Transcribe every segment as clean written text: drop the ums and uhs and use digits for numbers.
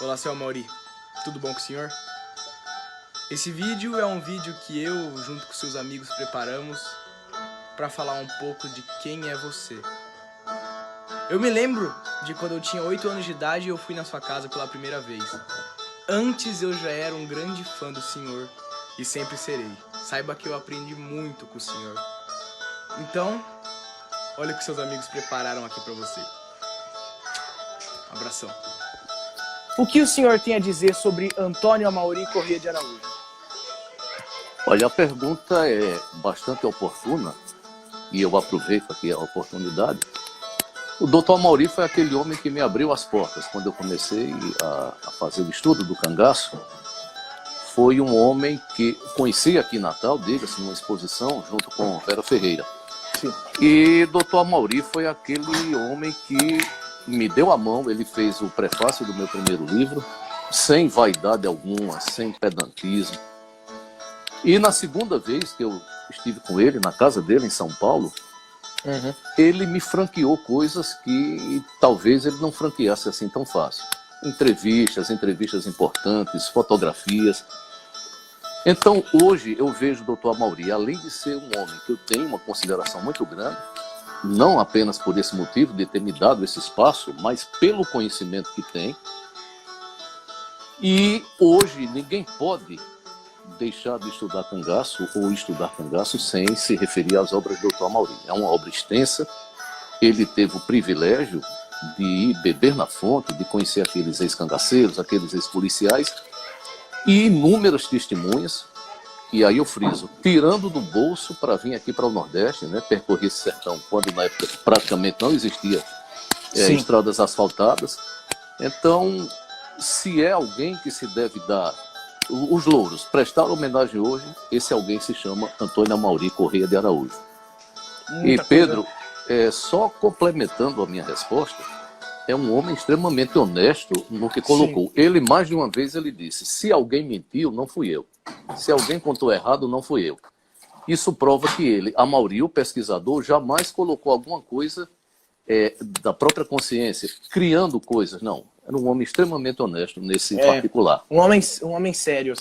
Olá, seu Mauri. Tudo bom com o senhor? Esse vídeo é um vídeo que eu, junto com seus amigos, preparamos para falar um pouco de quem é você. Eu me lembro de quando eu tinha 8 anos de idade e eu fui na sua casa pela primeira vez. Antes eu já era um grande fã do senhor e sempre serei. Saiba que eu aprendi muito com o senhor. Então, olha o que seus amigos prepararam aqui para você. Abração. O que o senhor tem a dizer sobre Antônio Amauri Corrêa de Araújo? Olha, a pergunta é bastante oportuna e eu aproveito aqui a oportunidade. O Dr. Amauri foi aquele homem que me abriu as portas quando eu comecei a fazer o estudo do cangaço. Foi um homem que conheci aqui em Natal, diga-se, numa exposição junto com Vera Ferreira. Sim. E Dr. Amauri foi aquele homem que me deu a mão, ele fez o prefácio do meu primeiro livro, sem vaidade alguma, sem pedantismo. E na segunda vez que eu estive com ele, na casa dele, em São Paulo, ele me franqueou coisas que talvez ele não franqueasse assim tão fácil. Entrevistas importantes, fotografias. Então, hoje eu vejo o Dr. Amauri, além de ser um homem que eu tenho uma consideração muito grande, não apenas por esse motivo de ter me dado esse espaço, mas pelo conhecimento que tem. E hoje ninguém pode deixar de estudar cangaço ou estudar cangaço sem se referir às obras do Dr. Amauri. É uma obra extensa, ele teve o privilégio de ir beber na fonte, de conhecer aqueles ex-cangaceiros, aqueles ex-policiais, e inúmeras testemunhas. E aí eu friso, tirando do bolso para vir aqui para o Nordeste, né, percorrer esse sertão, quando na época praticamente não existia estradas asfaltadas. Então, se é alguém que se deve dar os louros, prestar homenagem hoje, esse alguém se chama Antônio Amauri Corrêa de Araújo. E Pedro, só complementando a minha resposta, é um homem extremamente honesto no que colocou. Sim. Ele, mais de uma vez, ele disse, se alguém mentiu, não fui eu. Se alguém contou errado, não fui eu. Isso prova que ele, Amauri, o pesquisador, jamais colocou alguma coisa da própria consciência, criando coisas. Não, era um homem extremamente honesto nesse particular. Um homem sério.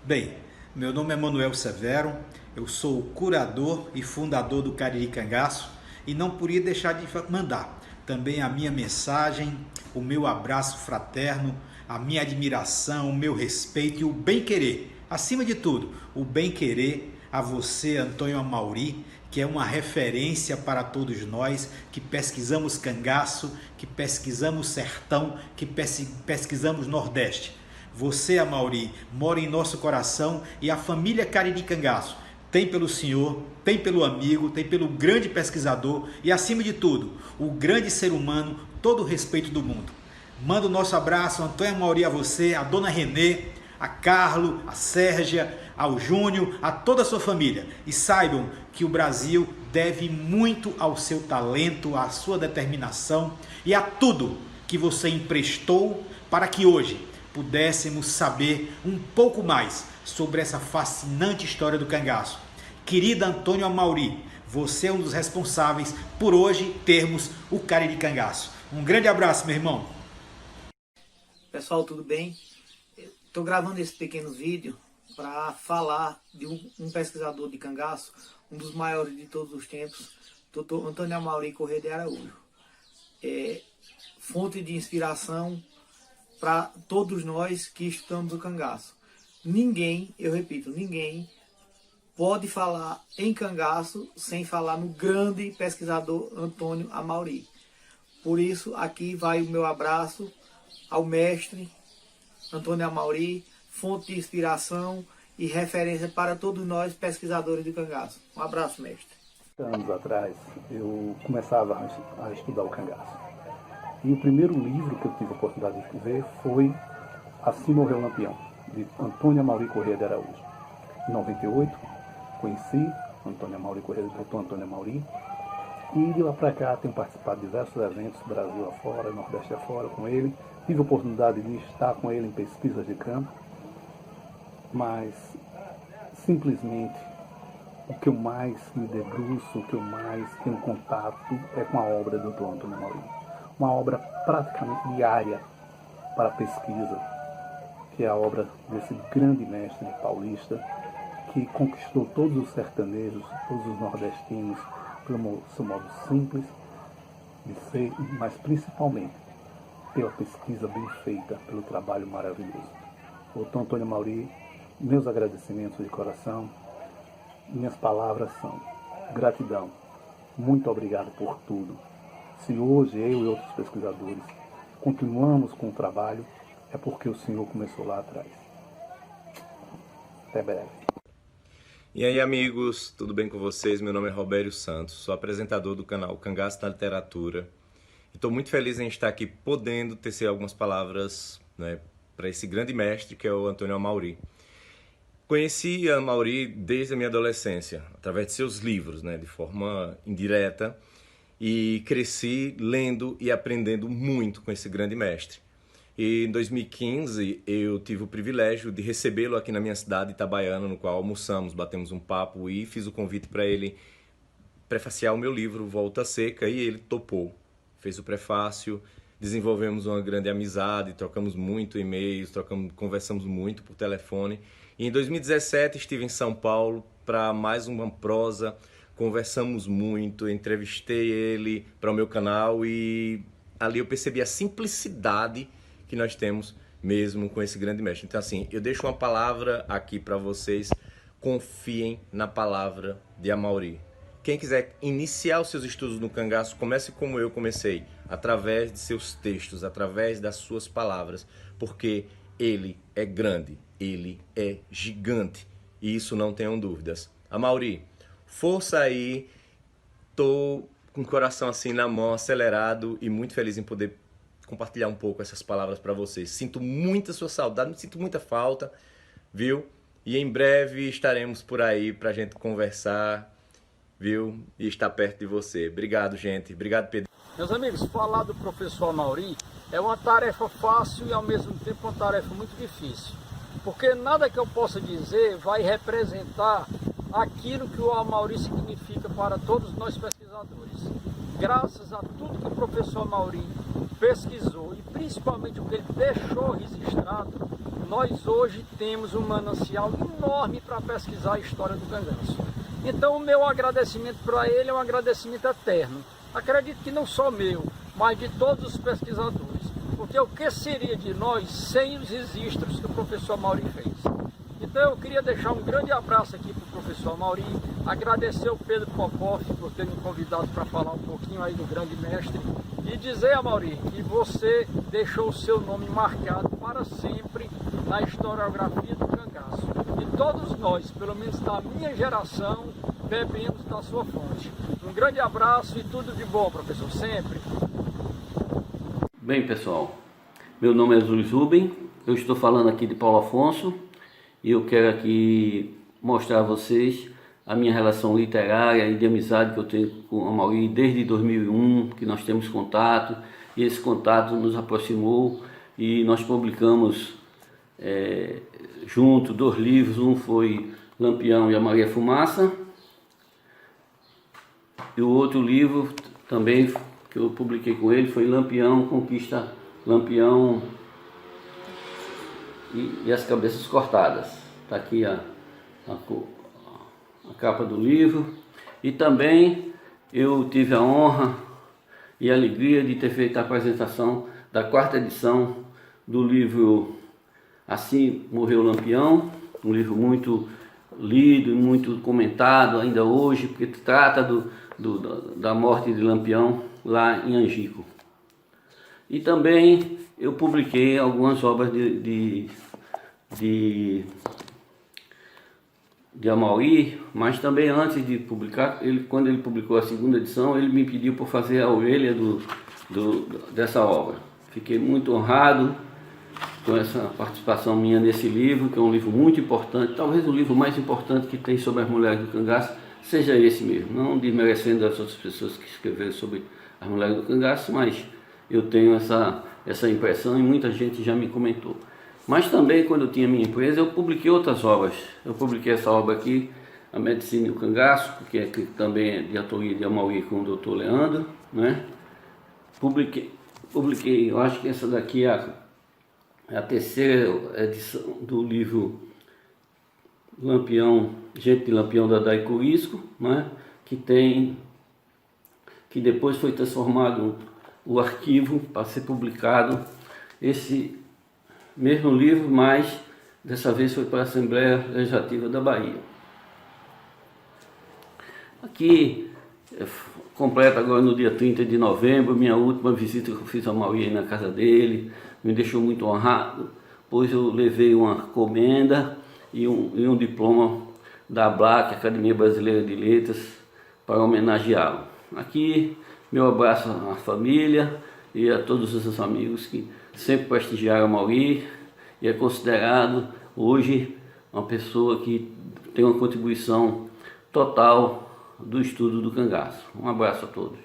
Bem, meu nome é Manuel Severo, eu sou o curador e fundador do Cariri Cangaço e não podia deixar de mandar também a minha mensagem, o meu abraço fraterno, a minha admiração, o meu respeito e o bem-querer. Acima de tudo, o bem-querer a você, Antônio Amauri, que é uma referência para todos nós que pesquisamos cangaço, que pesquisamos sertão, que pesquisamos Nordeste. Você, Amauri, mora em nosso coração e a família Cariri Cangaço tem pelo senhor, tem pelo amigo, tem pelo grande pesquisador e, acima de tudo, o grande ser humano, todo o respeito do mundo. Manda o nosso abraço, Antônio Amauri, a você, a dona Renê, a Carlo, a Sérgia, ao Júnior, a toda a sua família. E saibam que o Brasil deve muito ao seu talento, à sua determinação e a tudo que você emprestou para que hoje pudéssemos saber um pouco mais sobre essa fascinante história do cangaço. Querida Antônio Amauri, você é um dos responsáveis por hoje termos o Cariri Cangaço. Um grande abraço, meu irmão. Pessoal, tudo bem? Estou gravando esse pequeno vídeo para falar de um pesquisador de cangaço, um dos maiores de todos os tempos, Dr. Antônio Amauri Corrêa de Araújo. Fonte de inspiração para todos nós que estudamos o cangaço. Ninguém, eu repito, ninguém pode falar em cangaço sem falar no grande pesquisador Antônio Amauri. Por isso, aqui vai o meu abraço ao mestre Antônio Amauri, fonte de inspiração e referência para todos nós pesquisadores de cangaço. Um abraço, mestre. Anos atrás, eu começava a estudar o cangaço. E o primeiro livro que eu tive a oportunidade de escrever foi Assim Morreu o Lampião, de Antônio Amauri Corrêa de Araújo. Em 98, conheci Antônio Amauri Corrêa, Dr. Antônio Amauri, e de lá para cá tenho participado de diversos eventos, Brasil afora, Nordeste afora, com ele. Tive a oportunidade de estar com ele em pesquisas de campo, mas simplesmente o que eu mais me debruço, o que eu mais tenho contato é com a obra do Dr. Antônio Amauri. Uma obra praticamente diária para a pesquisa, que é a obra desse grande mestre paulista, que conquistou todos os sertanejos, todos os nordestinos, pelo seu modo simples de ser, mas principalmente pela pesquisa bem feita, pelo trabalho maravilhoso. Doutor Antônio Amaury, meus agradecimentos de coração, minhas palavras são gratidão, muito obrigado por tudo. Se hoje eu e outros pesquisadores continuamos com o trabalho, é porque o senhor começou lá atrás. Até breve. E aí, amigos, tudo bem com vocês? Meu nome é Robério Santos, sou apresentador do canal Cangaço na Literatura. Estou muito feliz em estar aqui podendo tecer algumas palavras, né, para esse grande mestre que é o Antônio Amaury. Conheci a Amaury desde a minha adolescência, através de seus livros, né, de forma indireta, e cresci lendo e aprendendo muito com esse grande mestre. E em 2015 eu tive o privilégio de recebê-lo aqui na minha cidade, Itabaiana, no qual almoçamos, batemos um papo e fiz o convite para ele prefaciar o meu livro Volta Seca, e ele topou. Fez o prefácio, desenvolvemos uma grande amizade, trocamos muito e-mails, conversamos muito por telefone. E em 2017 estive em São Paulo para mais uma prosa, conversamos muito, entrevistei ele para o meu canal e ali eu percebi a simplicidade que nós temos mesmo com esse grande mestre. Então assim, eu deixo uma palavra aqui para vocês, confiem na palavra de Amaury. Quem quiser iniciar os seus estudos no cangaço, comece como eu comecei, através de seus textos, através das suas palavras, porque ele é grande, ele é gigante, e isso não tenham dúvidas. Amaury, força aí, tô com o coração assim na mão, acelerado e muito feliz em poder compartilhar um pouco essas palavras para vocês. Sinto muita sua saudade, me sinto muita falta, viu? E em breve estaremos por aí pra gente conversar, viu? E estar perto de você. Obrigado, gente. Obrigado, Pedro. Meus amigos, falar do professor Amaury é uma tarefa fácil e ao mesmo tempo uma tarefa muito difícil. Porque nada que eu possa dizer vai representar aquilo que o Amaury significa para todos nós pesquisadores. Graças a tudo que o professor Amaury pesquisou e principalmente o que ele deixou registrado, nós hoje temos um manancial enorme para pesquisar a história do cangaço. Então o meu agradecimento para ele é um agradecimento eterno. Acredito que não só meu, mas de todos os pesquisadores. Porque o que seria de nós sem os registros que o professor Amaury fez? Então eu queria deixar um grande abraço aqui para o professor Amaury, agradecer ao Pedro Popoff por ter me convidado para falar um pouquinho aí do grande mestre e dizer, Amaury, que você deixou o seu nome marcado para sempre na historiografia do cangaço. E todos nós, pelo menos da minha geração, bebemos da sua fonte. Um grande abraço e tudo de bom, professor, sempre. Bem, pessoal, meu nome é Luiz Rubem, eu estou falando aqui de Paulo Afonso e eu quero aqui mostrar a vocês a minha relação literária e de amizade que eu tenho com o Amaury desde 2001, que nós temos contato, e esse contato nos aproximou e nós publicamos junto 2 livros, um foi Lampião e a Maria Fumaça, e o outro livro também que eu publiquei com ele foi Lampião, Conquista Lampião e as Cabeças Cortadas. Está aqui a capa do livro. E também eu tive a honra e a alegria de ter feito a apresentação da 4ª edição do livro Assim Morreu Lampião, um livro muito lido e muito comentado ainda hoje, porque trata da morte de Lampião lá em Angico. E também eu publiquei algumas obras de Amaury, mas também antes de publicar, quando ele publicou a 2ª edição, ele me pediu para fazer a orelha dessa obra. Fiquei muito honrado com essa participação minha nesse livro, que é um livro muito importante, talvez o livro mais importante que tem sobre as mulheres do cangaço seja esse mesmo, não desmerecendo as outras pessoas que escreveram sobre as mulheres do cangaço, mas eu tenho essa impressão e muita gente já me comentou. Mas também, quando eu tinha minha empresa, eu publiquei outras obras. Eu publiquei essa obra aqui, A Medicina e o Cangaço, que também é de autoria de Amaury com o Dr. Leandro, né? Publiquei, eu acho que essa daqui é É a terceira edição do livro Lampião, Gente de Lampião, da Daico Isco, né? Que depois foi transformado o arquivo para ser publicado esse mesmo livro, mas dessa vez foi para a Assembleia Legislativa da Bahia. Aqui, completa agora no dia 30 de novembro, minha última visita que eu fiz ao Mauri na casa dele, me deixou muito honrado, pois eu levei uma comenda e um diploma da ABLAC, Academia Brasileira de Letras, para homenageá-lo. Aqui, meu abraço à família e a todos os amigos que sempre prestigiaram o Mauri e é considerado hoje uma pessoa que tem uma contribuição total do estudo do cangaço. Um abraço a todos.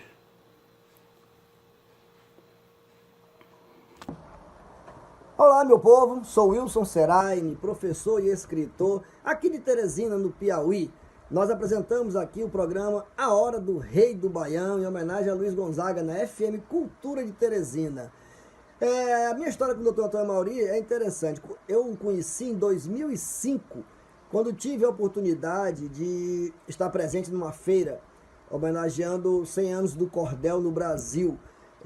Olá, meu povo, sou Wilson Seraine, professor e escritor aqui de Teresina, no Piauí. Nós apresentamos aqui o programa A Hora do Rei do Baião, em homenagem a Luiz Gonzaga, na FM Cultura de Teresina. A minha história com o Dr. Antônio Mauri é interessante. Eu o conheci em 2005, quando tive a oportunidade de estar presente numa feira homenageando os 100 anos do cordel no Brasil,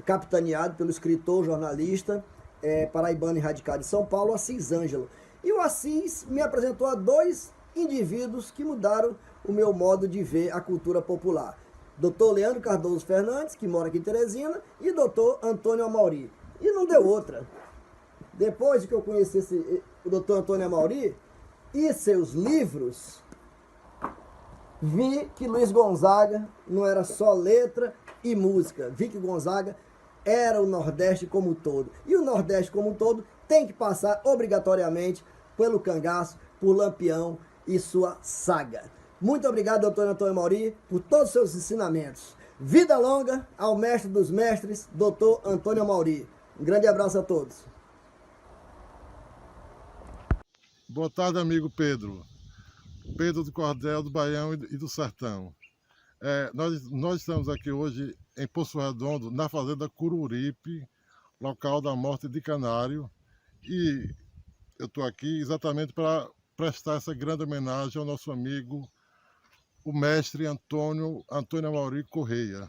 capitaneado pelo escritor, jornalista, paraibano e radicado em São Paulo, Assis Ângelo. E o Assis me apresentou a dois indivíduos que mudaram o meu modo de ver a cultura popular. Dr. Leandro Cardoso Fernandes, que mora aqui em Teresina, e Dr. Antônio Amauri. E não deu outra. Depois de que eu conhecesse o Dr. Antônio Amauri e seus livros, vi que Luiz Gonzaga não era só letra e música. Vi que Gonzaga era o Nordeste como um todo. E o Nordeste como um todo tem que passar obrigatoriamente pelo cangaço, por Lampião e sua saga. Muito obrigado, doutor Antônio Mauri, por todos os seus ensinamentos. Vida longa ao mestre dos mestres, doutor Antônio Mauri. Um grande abraço a todos. Boa tarde, amigo Pedro. Pedro do Cordel, do Baião e do Sertão. Nós estamos aqui hoje em Poço Redondo, na fazenda Cururipe, local da morte de Canário. E eu estou aqui exatamente para prestar essa grande homenagem ao nosso amigo, o mestre Antônio Amauri Correia,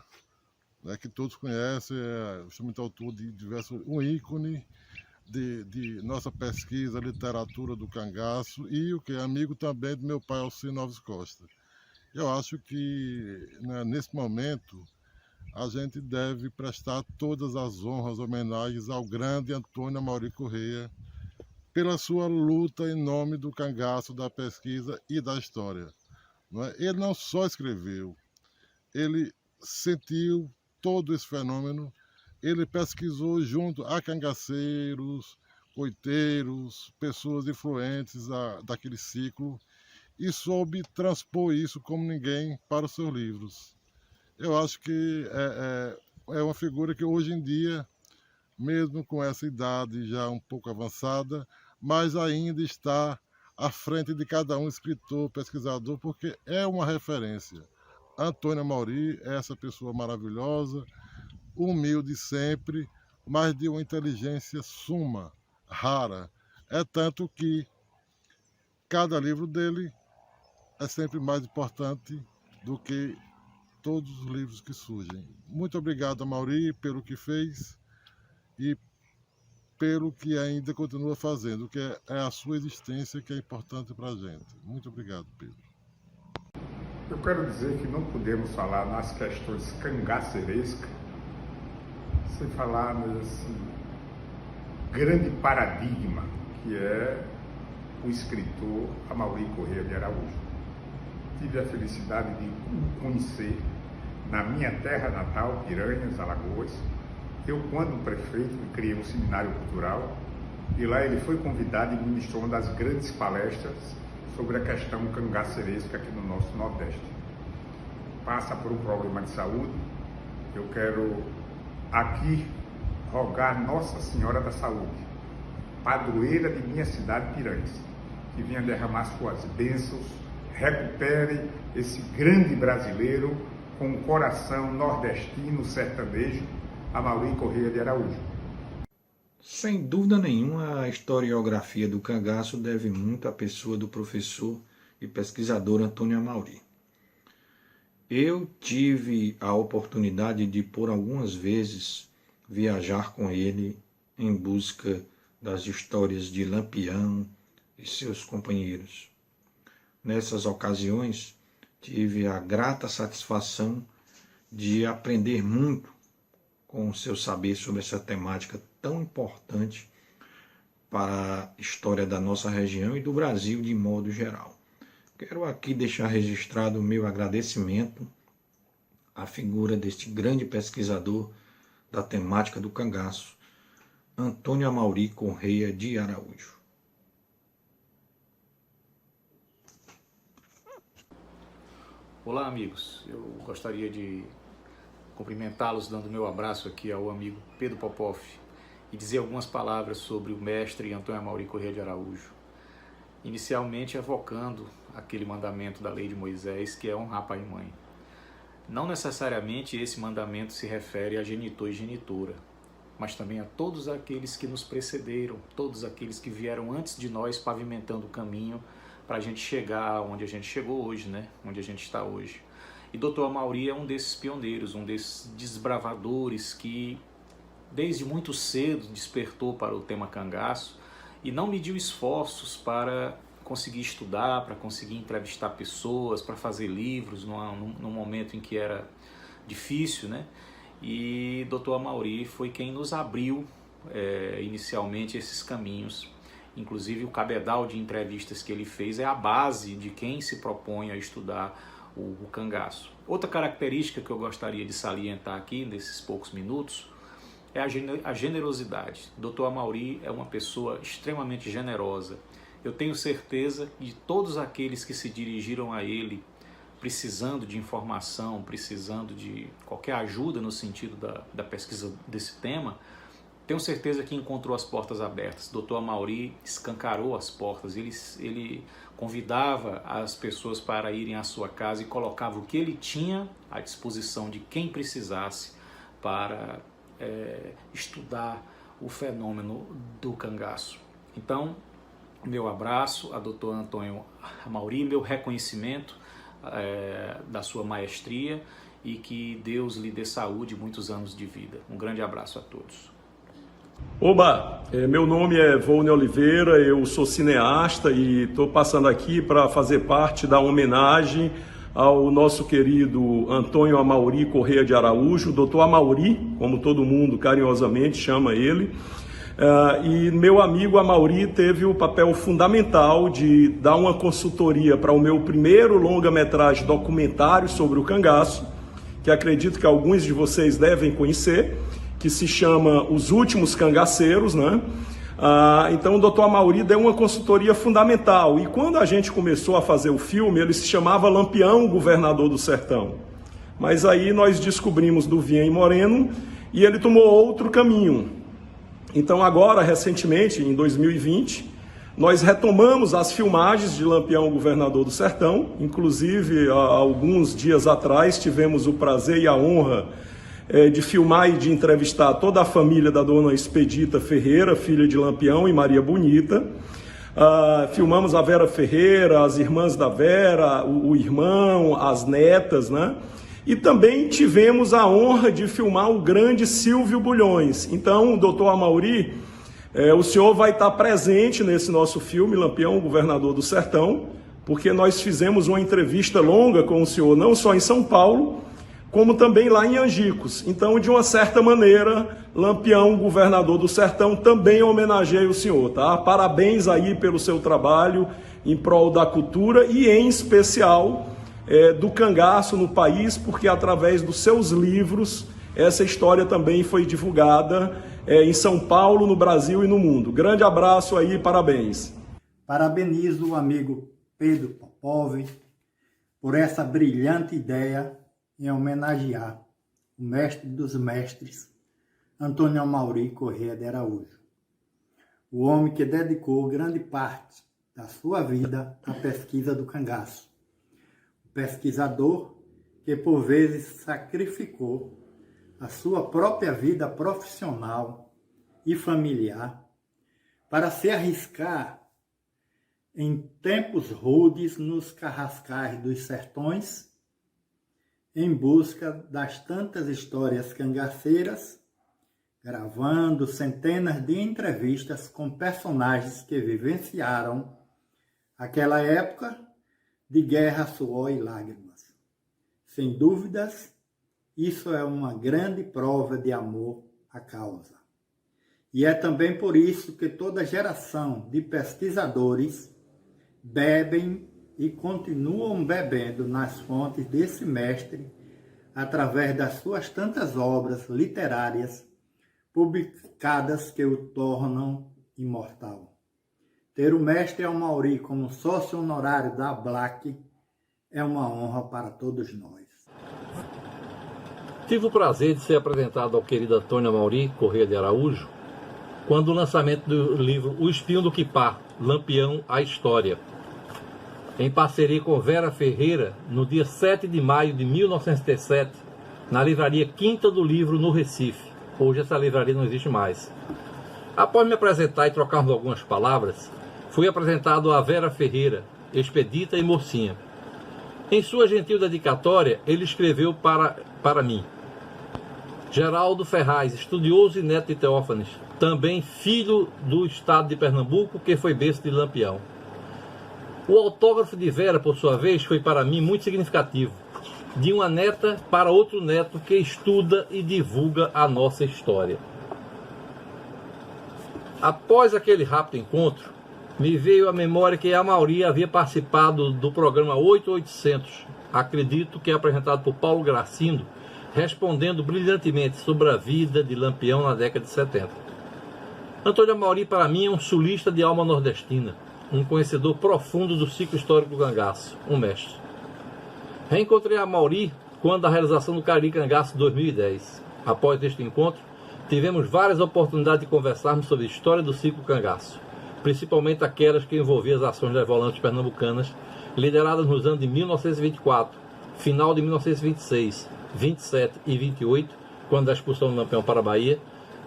que todos conhecem, muito autor de diversos, um ícone de nossa pesquisa, literatura do cangaço, e o que é amigo também do meu pai, Alcino Noves Costa. Eu acho que, nesse momento, a gente deve prestar todas as honras, homenagens ao grande Antônio Amauri Correia, pela sua luta em nome do cangaço, da pesquisa e da história. Ele não só escreveu, ele sentiu todo esse fenômeno, ele pesquisou junto a cangaceiros, coiteiros, pessoas influentes daquele ciclo e soube transpor isso como ninguém para os seus livros. Eu acho que é uma figura que hoje em dia, mesmo com essa idade já um pouco avançada, mas ainda está à frente de cada um escritor, pesquisador, porque é uma referência. Antônio Amauri é essa pessoa maravilhosa, humilde sempre, mas de uma inteligência suma, rara. É tanto que cada livro dele é sempre mais importante do que todos os livros que surgem. Muito obrigado, Amauri, pelo que fez e pelo que ainda continua fazendo, que é a sua existência que é importante para a gente. Muito obrigado, Pedro. Eu quero dizer que não podemos falar nas questões cangaceirescas sem falar nesse grande paradigma que é o escritor Amauri Correia de Araújo. Tive a felicidade de o conhecer na minha terra natal, Piranhas, Alagoas. Eu, quando prefeito, criei um seminário cultural e lá ele foi convidado e ministrou uma das grandes palestras sobre a questão cangaceiresca aqui no nosso Nordeste. Passa por um problema de saúde. Eu quero aqui rogar Nossa Senhora da Saúde, padroeira de minha cidade, Piranhas, que venha derramar suas bênçãos, recupere esse grande brasileiro com um coração nordestino, sertanejo, Amauri Correia de Araújo. Sem dúvida nenhuma, a historiografia do cangaço deve muito à pessoa do professor e pesquisador Antônio Amauri. Eu tive a oportunidade de, por algumas vezes, viajar com ele em busca das histórias de Lampião e seus companheiros. Nessas ocasiões, tive a grata satisfação de aprender muito com o seu saber sobre essa temática tão importante para a história da nossa região e do Brasil de modo geral. Quero aqui deixar registrado o meu agradecimento à figura deste grande pesquisador da temática do cangaço, Antônio Amauri Correia de Araújo. Olá, amigos. Eu gostaria de cumprimentá-los dando meu abraço aqui ao amigo Pedro Popov e dizer algumas palavras sobre o mestre Antônio Amauri Correia de Araújo. Inicialmente evocando aquele mandamento da lei de Moisés que é honrar pai e mãe. Não necessariamente esse mandamento se refere a genitor e genitora, mas também a todos aqueles que nos precederam, todos aqueles que vieram antes de nós pavimentando o caminho para a gente chegar onde a gente chegou hoje, né? Onde a gente está hoje. E Dr. Amauri é um desses pioneiros, um desses desbravadores que desde muito cedo despertou para o tema cangaço e não mediu esforços para conseguir estudar, para conseguir entrevistar pessoas, para fazer livros num momento em que era difícil, né? E Dr. Amauri foi quem nos abriu inicialmente esses caminhos. Inclusive o cabedal de entrevistas que ele fez é a base de quem se propõe a estudar o cangaço. Outra característica que eu gostaria de salientar aqui nesses poucos minutos é a generosidade. Dr. Amauri é uma pessoa extremamente generosa. Eu tenho certeza de todos aqueles que se dirigiram a ele precisando de informação, precisando de qualquer ajuda no sentido da pesquisa desse tema, tenho certeza que encontrou as portas abertas. Dr. Amauri escancarou as portas, ele convidava as pessoas para irem à sua casa e colocava o que ele tinha à disposição de quem precisasse para estudar o fenômeno do cangaço. Então, meu abraço a Dr. Antônio Amauri, meu reconhecimento da sua maestria e que Deus lhe dê saúde e muitos anos de vida. Um grande abraço a todos. Oba, meu nome é Volney Oliveira, eu sou cineasta e estou passando aqui para fazer parte da homenagem ao nosso querido Antônio Amauri Correia de Araújo, Dr. Amauri, como todo mundo carinhosamente chama ele. E meu amigo Amauri teve o papel fundamental de dar uma consultoria para o meu primeiro longa-metragem documentário sobre o cangaço, que acredito que alguns de vocês devem conhecer, que se chama Os Últimos Cangaceiros, né? Então o Dr. Amauri deu uma consultoria fundamental, e quando a gente começou a fazer o filme, ele se chamava Lampião, Governador do Sertão. Mas aí nós descobrimos do Viem Moreno e ele tomou outro caminho. Então agora, recentemente, em 2020, nós retomamos as filmagens de Lampião, Governador do Sertão. Inclusive, há alguns dias atrás, tivemos o prazer e a honra de filmar e de entrevistar toda a família da dona Expedita Ferreira, filha de Lampião e Maria Bonita. Filmamos a Vera Ferreira, as irmãs da Vera, o irmão, as netas, né? E também tivemos a honra de filmar o grande Silvio Bulhões. Então, Dr. Amauri, o senhor vai estar presente nesse nosso filme, Lampião, Governador do Sertão, porque nós fizemos uma entrevista longa com o senhor, não só em São Paulo, como também lá em Angicos. Então, de uma certa maneira, Lampião, Governador do Sertão, também homenageia o senhor, tá? Parabéns aí pelo seu trabalho em prol da cultura e, em especial, do cangaço no país, porque através dos seus livros, essa história também foi divulgada em São Paulo, no Brasil e no mundo. Grande abraço aí, parabéns. Parabenizo o amigo Pedro Popov por essa brilhante ideia em homenagear o mestre dos mestres, Antônio Amauri Correia de Araújo, o homem que dedicou grande parte da sua vida à pesquisa do cangaço, o pesquisador que por vezes sacrificou a sua própria vida profissional e familiar para se arriscar em tempos rudes nos carrascais dos sertões, em busca das tantas histórias cangaceiras, gravando centenas de entrevistas com personagens que vivenciaram aquela época de guerra, suor e lágrimas. Sem dúvidas, isso é uma grande prova de amor à causa. E é também por isso que toda geração de pesquisadores bebem e continuam bebendo nas fontes desse mestre através das suas tantas obras literárias publicadas que o tornam imortal. Ter o mestre Amaury como sócio honorário da ABLAC é uma honra para todos nós. Tive o prazer de ser apresentado ao querido Antônio Amaury Corrêa de Araújo quando o lançamento do livro O Espinho do Quipá, Lampião, a História, em parceria com Vera Ferreira, no dia 7 de maio de 1907, na livraria Quinta do Livro, no Recife. Hoje essa livraria não existe mais. Após me apresentar e trocarmos algumas palavras, fui apresentado a Vera Ferreira, expedita e mocinha. Em sua gentil dedicatória, ele escreveu para mim: Geraldo Ferraz, estudioso e neto de Teófanes, também filho do estado de Pernambuco, que foi berço de Lampião. O autógrafo de Vera, por sua vez, foi para mim muito significativo. De uma neta para outro neto que estuda e divulga a nossa história. Após aquele rápido encontro, me veio à memória que Amaury havia participado do programa 8800, acredito que é apresentado por Paulo Gracindo, respondendo brilhantemente sobre a vida de Lampião na década de 70. Antônio Amaury, para mim, é um sulista de alma nordestina, um conhecedor profundo do ciclo histórico do cangaço, um mestre. Reencontrei Amaury quando a realização do Cariri Cangaço 2010. Após este encontro, tivemos várias oportunidades de conversarmos sobre a história do ciclo cangaço, principalmente aquelas que envolviam as ações das volantes pernambucanas, lideradas nos anos de 1924, final de 1926, 27 e 28, quando da expulsão do Lampião para a Bahia,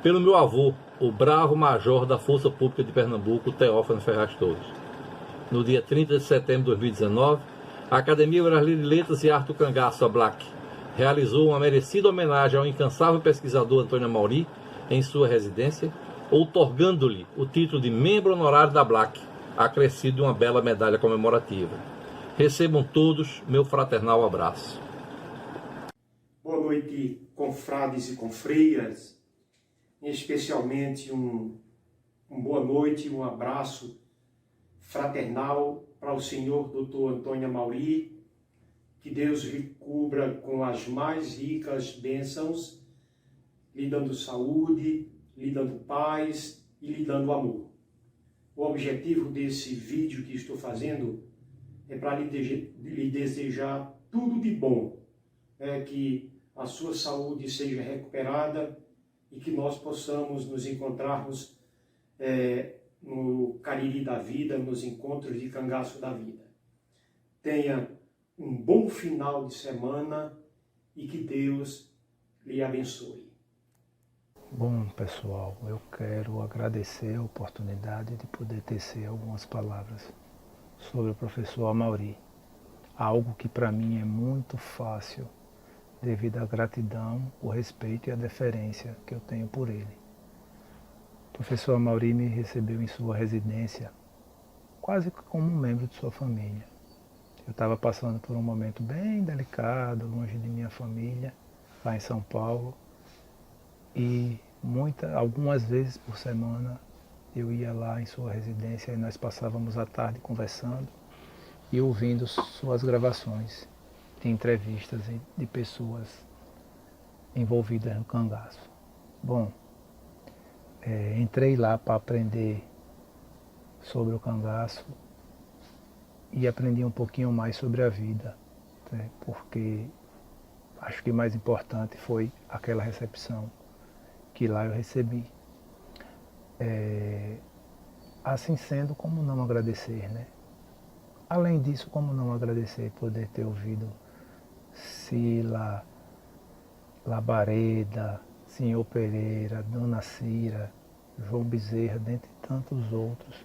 pelo meu avô, o bravo major da Força Pública de Pernambuco, Teófano Ferraz Torres. No dia 30 de setembro de 2019, a Academia Brasileira de Letras e Arte do Cangaço, a ABLAC, realizou uma merecida homenagem ao incansável pesquisador Antônio Amaury em sua residência, outorgando-lhe o título de membro honorário da ABLAC, acrescido de uma bela medalha comemorativa. Recebam todos meu fraternal abraço. Boa noite, confrades e confreiras, especialmente um boa noite, um abraço fraternal para o senhor Dr. Antônio Amaury, que Deus lhe cubra com as mais ricas bênçãos, lhe dando saúde, lhe dando paz e lhe dando amor. O objetivo desse vídeo que estou fazendo é para lhe desejar tudo de bom, que a sua saúde seja recuperada e que nós possamos nos encontrarmos no Cariri da vida, nos encontros de cangaço da vida. Tenha um bom final de semana e que Deus lhe abençoe. Bom, pessoal, eu quero agradecer a oportunidade de poder tecer algumas palavras sobre o professor Amaury, algo que para mim é muito fácil devido à gratidão, o respeito e a deferência que eu tenho por ele. O professor Amaury me recebeu em sua residência quase como um membro de sua família. Eu estava passando por um momento bem delicado, longe de minha família, lá em São Paulo, e algumas vezes por semana eu ia lá em sua residência e nós passávamos a tarde conversando e ouvindo suas gravações de entrevistas de pessoas envolvidas no cangaço. Bom, entrei lá para aprender sobre o cangaço e aprendi um pouquinho mais sobre a vida, né? Porque acho que o mais importante foi aquela recepção que lá eu recebi. Assim sendo, como não agradecer, né? Além disso, como não agradecer poder ter ouvido Sila, Labareda, Senhor Pereira, Dona Cira, João Bezerra, dentre tantos outros,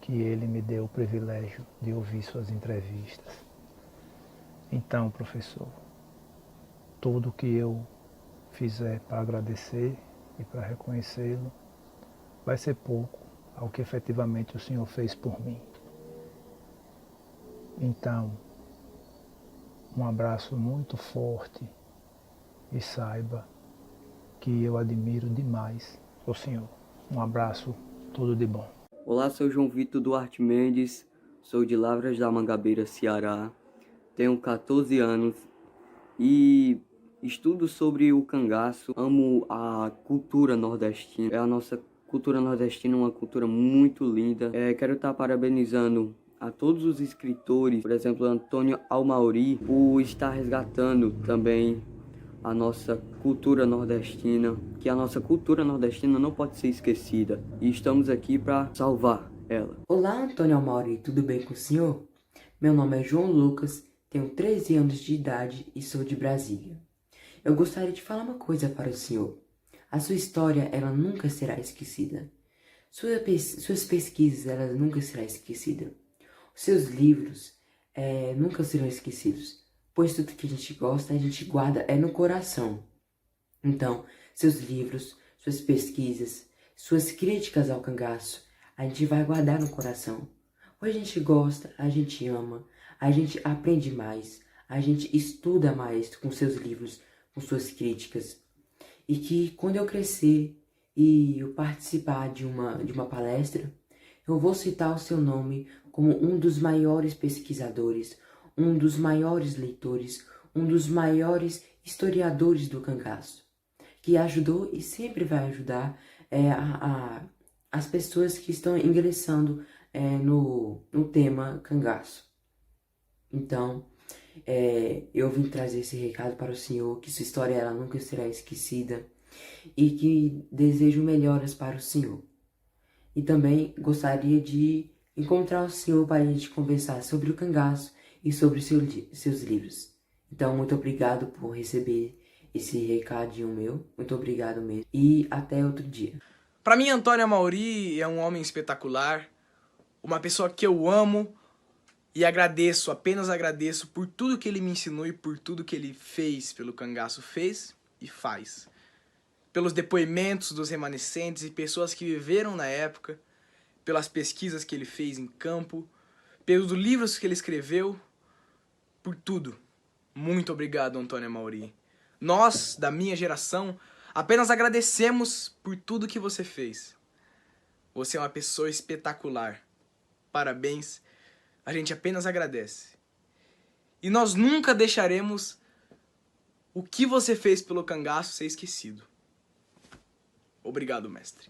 que ele me deu o privilégio de ouvir suas entrevistas. Então, professor, tudo que eu fizer para agradecer e para reconhecê-lo vai ser pouco ao que efetivamente o senhor fez por mim. Então, um abraço muito forte e saiba que eu admiro demais o senhor. Um abraço, tudo de bom. Olá, sou João Vitor Duarte Mendes, sou de Lavras da Mangabeira, Ceará, tenho 14 anos e estudo sobre o cangaço, amo a cultura nordestina, a nossa cultura nordestina é uma cultura muito linda. Quero estar parabenizando a todos os escritores, por exemplo, Antônio Amauri, por estar resgatando também a nossa cultura nordestina, que a nossa cultura nordestina não pode ser esquecida, e estamos aqui para salvar ela. Olá, Antônio Amauri, tudo bem com o senhor? Meu nome é João Lucas, tenho 13 anos de idade e sou de Brasília. Eu gostaria de falar uma coisa para o senhor. A sua história, ela nunca será esquecida. Suas pesquisas, elas nunca serão esquecidas. Os seus livros nunca serão esquecidos, pois tudo que a gente gosta, a gente guarda no coração. Então, seus livros, suas pesquisas, suas críticas ao cangaço, a gente vai guardar no coração. Pois a gente gosta, a gente ama, a gente aprende mais, a gente estuda mais com seus livros, com suas críticas. E que quando eu crescer e eu participar de uma palestra, eu vou citar o seu nome como um dos maiores pesquisadores, um dos maiores leitores, um dos maiores historiadores do cangaço, que ajudou e sempre vai ajudar as pessoas que estão ingressando no tema cangaço. Então, eu vim trazer esse recado para o senhor, que sua história ela nunca será esquecida e que desejo melhoras para o senhor. E também gostaria de encontrar o senhor para a gente conversar sobre o cangaço e sobre seus livros. Então, muito obrigado por receber esse recadinho meu. Muito obrigado mesmo. E até outro dia. Para mim, Antônio Amauri é um homem espetacular, uma pessoa que eu amo e agradeço, apenas agradeço por tudo que ele me ensinou e por tudo que ele fez pelo cangaço, fez e faz. Pelos depoimentos dos remanescentes e pessoas que viveram na época, pelas pesquisas que ele fez em campo, pelos livros que ele escreveu, por tudo. Muito obrigado, Antônio Amauri. Nós, da minha geração, apenas agradecemos por tudo que você fez. Você é uma pessoa espetacular. Parabéns. A gente apenas agradece. E nós nunca deixaremos o que você fez pelo cangaço ser esquecido. Obrigado, mestre.